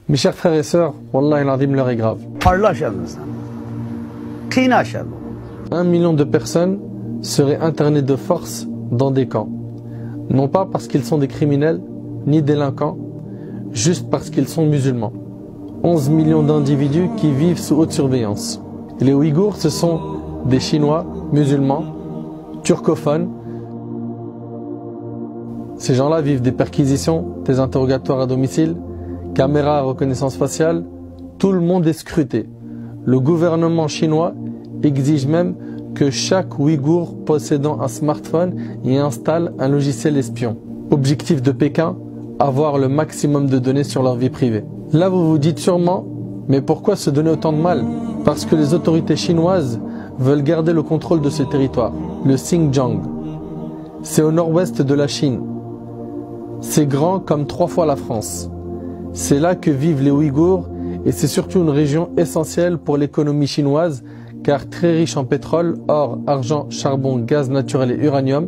Mes chers frères et sœurs, Wallah al-Azim, l'heure est grave. 1 million de personnes seraient internées de force dans des camps. Non pas parce qu'ils sont des criminels, ni délinquants, juste parce qu'ils sont musulmans. 11 millions d'individus qui vivent sous haute surveillance. Les Ouïghours, ce sont des Chinois, musulmans, turcophones. Ces gens-là vivent des perquisitions, des interrogatoires à domicile, caméras à reconnaissance faciale. Tout le monde est scruté. Le gouvernement chinois exige même que chaque Ouïghour possédant un smartphone y installe un logiciel espion. Objectif de Pékin, avoir le maximum de données sur leur vie privée. Là, vous vous dites sûrement, mais pourquoi se donner autant de mal? Parce que les autorités chinoises veulent garder le contrôle de ce territoire, le Xinjiang. C'est au nord-ouest de la Chine. C'est grand comme 3 fois la France. C'est là que vivent les Ouïghours et c'est surtout une région essentielle pour l'économie chinoise car très riche en pétrole, or, argent, charbon, gaz naturel et uranium.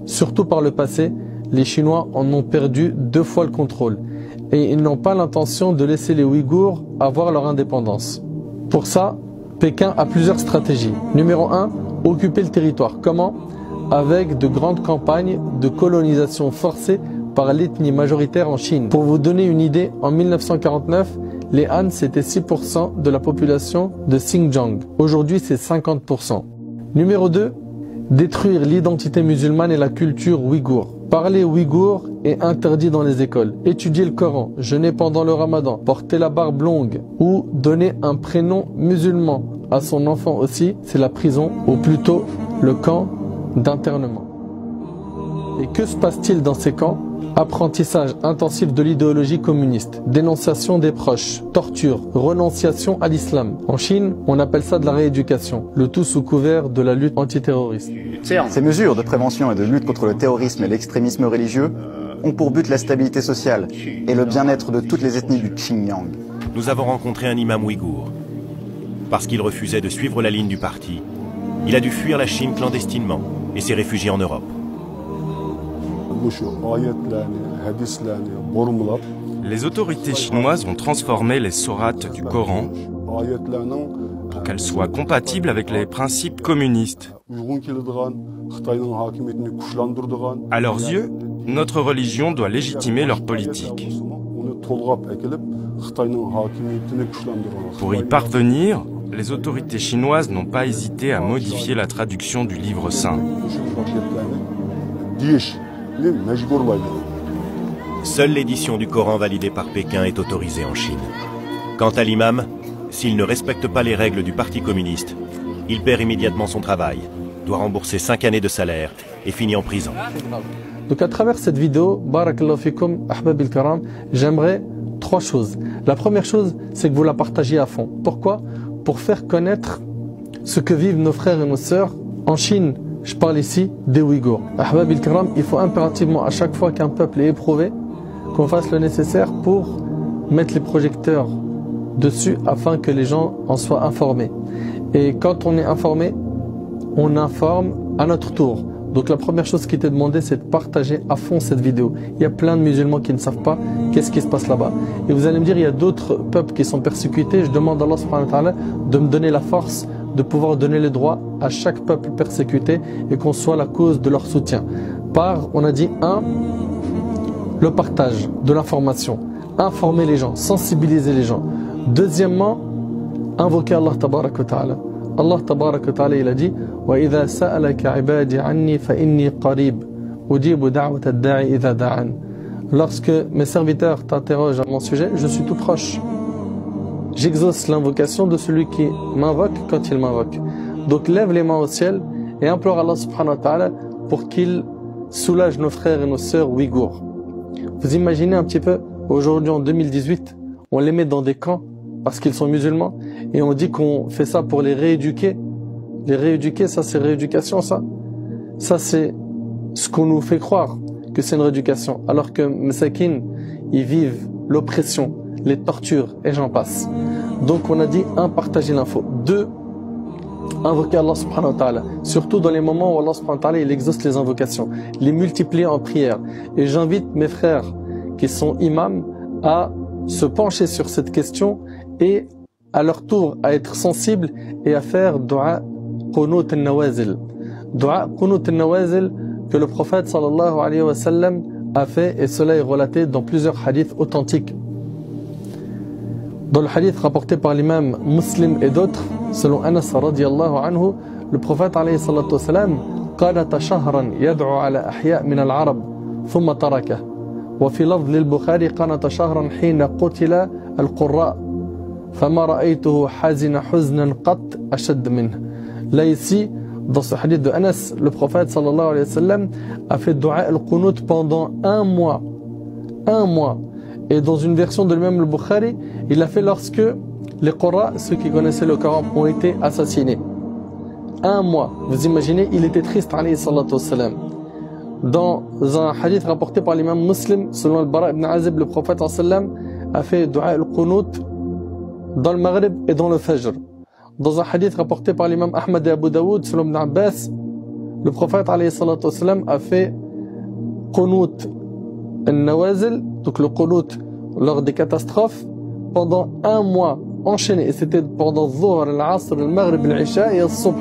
Surtout par le passé, les Chinois en ont perdu 2 fois le contrôle et ils n'ont pas l'intention de laisser les Ouïghours avoir leur indépendance. Pour ça, Pékin a plusieurs stratégies. Numéro 1, occuper le territoire. Comment? Avec de grandes campagnes de colonisation forcée par l'ethnie majoritaire en Chine. Pour vous donner une idée, en 1949, les Han c'était 6% de la population de Xinjiang. Aujourd'hui c'est 50%. Numéro 2, détruire l'identité musulmane et la culture ouïghour. Parler ouïghour est interdit dans les écoles. Étudier le Coran, jeûner pendant le Ramadan, porter la barbe longue ou donner un prénom musulman à son enfant aussi, c'est la prison ou plutôt le camp d'internement. Et que se passe-t-il dans ces camps? Apprentissage intensif de l'idéologie communiste, dénonciation des proches, torture, renonciation à l'islam. En Chine, on appelle ça de la rééducation, le tout sous couvert de la lutte antiterroriste. Ces mesures de prévention et de lutte contre le terrorisme et l'extrémisme religieux ont pour but la stabilité sociale et le bien-être de toutes les ethnies du Xinjiang. Nous avons rencontré un imam ouïghour. Parce qu'il refusait de suivre la ligne du parti, il a dû fuir la Chine clandestinement et s'est réfugié en Europe. Les autorités chinoises ont transformé les sourates du Coran pour qu'elles soient compatibles avec les principes communistes. À leurs yeux, notre religion doit légitimer leur politique. Pour y parvenir, les autorités chinoises n'ont pas hésité à modifier la traduction du livre saint. Seule l'édition du Coran validée par Pékin est autorisée en Chine. Quant à l'imam, s'il ne respecte pas les règles du Parti communiste, il perd immédiatement son travail, doit rembourser 5 années de salaire et finit en prison. Donc à travers cette vidéo, Barakallahu fikum, Ahbab al-Karam, j'aimerais 3 choses. La première chose, c'est que vous la partagiez à fond. Pourquoi? Pour faire connaître ce que vivent nos frères et nos sœurs en Chine. Je parle ici des Ouïghours. Ahbab al-Kiram, il faut impérativement à chaque fois qu'un peuple est éprouvé, qu'on fasse le nécessaire pour mettre les projecteurs dessus afin que les gens en soient informés. Et quand on est informé, on informe à notre tour. Donc la première chose qui t'est demandé, c'est de partager à fond cette vidéo. Il y a plein de musulmans qui ne savent pas qu'est-ce qui se passe là-bas. Et vous allez me dire, il y a d'autres peuples qui sont persécutés. Je demande à Allah subhanahu wa ta'ala de me donner la force de pouvoir donner les droits à chaque peuple persécuté et qu'on soit la cause de leur soutien. Par, on a dit, 1, le partage de l'information, informer les gens, sensibiliser les gens. Deuxièmement, invoquer Allah tabarak wa ta'ala. Allah tabarak wa ta'ala, il a dit وَإِذَا سَأَلَكَ عِبَادِي عَنِّي فَإِنِّي قَرِيبٌ أُجِيبُ دَعْوَةَ الدَّاعِ إِذَا دَعَانِ. Lorsque mes serviteurs t'interrogent à mon sujet, je suis tout proche. J'exauce l'invocation de celui qui m'invoque quand il m'invoque. Donc lève les mains au ciel et implore Allah subhanahu wa ta'ala pour qu'il soulage nos frères et nos sœurs ouïghours. Vous imaginez un petit peu, aujourd'hui en 2018, on les met dans des camps parce qu'ils sont musulmans et on dit qu'on fait ça pour les rééduquer. Les rééduquer, ça c'est rééducation, ça. Ça c'est ce qu'on nous fait croire que c'est une rééducation. Alors que Masakin, ils vivent l'oppression, les tortures et j'en passe. Donc on a dit 1, partager l'info. 2, invoquer Allah subhanahu wa ta'ala. Surtout dans les moments où Allah subhanahu wa ta'ala il exauce les invocations. Les multiplier en prière. Et j'invite mes frères qui sont imams à se pencher sur cette question et à leur tour à être sensibles et à faire dua qunut al-nawazil. Dua qunut al-nawazil que le prophète sallallahu alayhi wa sallam a fait, et cela est relaté dans plusieurs hadiths authentiques. Dans le hadith rapporté par l'imam Muslim et d'autres, selon Anas radiyallahu anhu, le prophète alayhi salatu wa sallam قالت شهرا يدعو على أحياء من العرب ثم تركه وفي لفظ للبخاري قالت شهرا حين قتل القراء فما رأيته حزن حزنا قط أشد منه. Là ici, dans ce hadith de Anas, le prophète sallallahu alayhi wa sallam a fait dua al-qunut pendant un mois. Un mois. Et dans une version de lui-même le Bukhari, il l'a fait lorsque les Qurra, ceux qui connaissaient le Coran, ont été assassinés. Un mois. Vous imaginez, il était triste alayhi salatu wassalam. Dans un hadith rapporté par l'imam Muslim, selon le Bara ibn Azib, le prophète sallam a fait dua al-qunut dans le Maghrib et dans le Fajr. Dans un hadith rapporté par l'imam Ahmad et Abu Daoud, selon Ibn Abbas, le prophète alayhi salatu wassalam a fait qunut al-nawazil, donc le qunut lors des catastrophes, pendant un mois enchaîné. Et c'était pendant Dhuhr, al-Asr, al-Maghrib, al-Isha et al-Subh.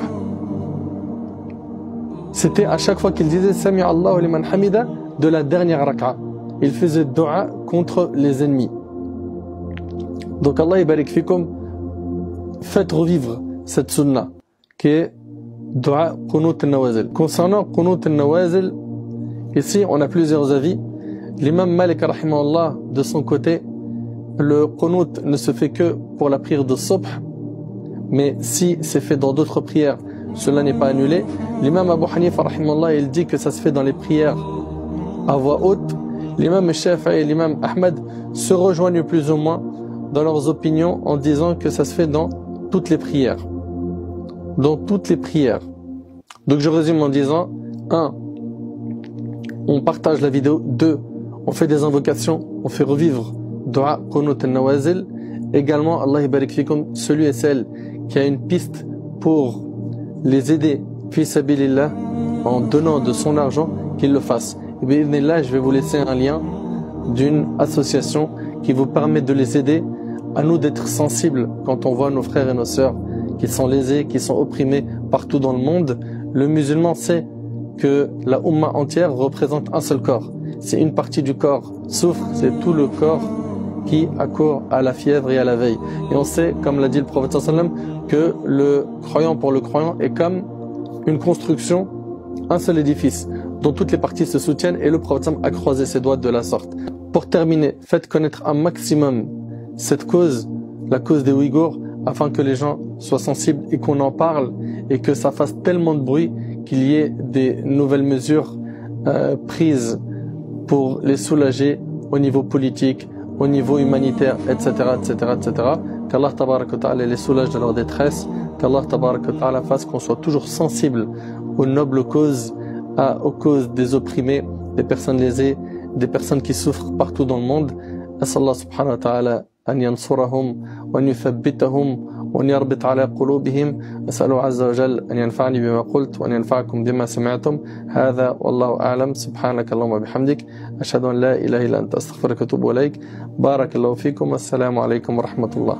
C'était à chaque fois qu'il disait Sami Allahu liman hamida de la dernière rak'a. Il faisait dua contre les ennemis. Donc Allah yabarik fikum, faites revivre cette sunna qui est dua qunut al-nawazil. Concernant qunut al-nawazil, ici on a plusieurs avis. L'imam Malik rahimahullah, de son côté, le qunut ne se fait que pour la prière de subh, mais si c'est fait dans d'autres prières, cela n'est pas annulé. L'imam Abu Hanifa rahimahullah, il dit que ça se fait dans les prières à voix haute. L'imam Shafi'i et l'imam Ahmad se rejoignent plus ou moins dans leurs opinions en disant que ça se fait dans toutes les prières. Dans toutes les prières. Donc je résume en disant 1. On partage la vidéo. 2. On fait des invocations. On fait revivre dua qunut al-nawazil. Également, Allah yabarik fikum, celui et celle qui a une piste pour les aider fi sabilillah en donnant de son argent, qu'il le fasse. Et bien là, je vais vous laisser un lien d'une association qui vous permet de les aider, à nous d'être sensibles quand on voit nos frères et nos sœurs qui sont lésés, qui sont opprimés partout dans le monde. Le musulman sait que la Ummah entière représente un seul corps. Si une partie du corps souffre, c'est tout le corps qui accourt à la fièvre et à la veille. Et on sait, comme l'a dit le prophète sallam, que le croyant pour le croyant est comme une construction, un seul édifice, dont toutes les parties se soutiennent, et le prophète sallam a croisé ses doigts de la sorte. Pour terminer, faites connaître un maximum cette cause, la cause des Ouïghours, afin que les gens soient sensibles et qu'on en parle, et que ça fasse tellement de bruit qu'il y ait des nouvelles mesures prises pour les soulager au niveau politique, au niveau humanitaire, etc., etc., etc. Qu'Allah tabarak wa ta'ala les soulage de leur détresse, qu'Allah tabarak wa ta'ala fasse qu'on soit toujours sensible aux nobles causes, aux causes des opprimés, des personnes lésées, des personnes qui souffrent partout dans le monde. As'Allah subhanahu wa ta'ala an yansurahum wa an yuthabbitahum وأن يربط على قلوبهم. أسأله عز وجل أن ينفعني بما قلت وأن ينفعكم بما سمعتم. هذا والله أعلم. سبحانك اللهم وبحمدك أشهد أن لا إله إلا أنت أستغفرك وأتوب إليك. بارك الله فيكم. السلام عليكم ورحمة الله.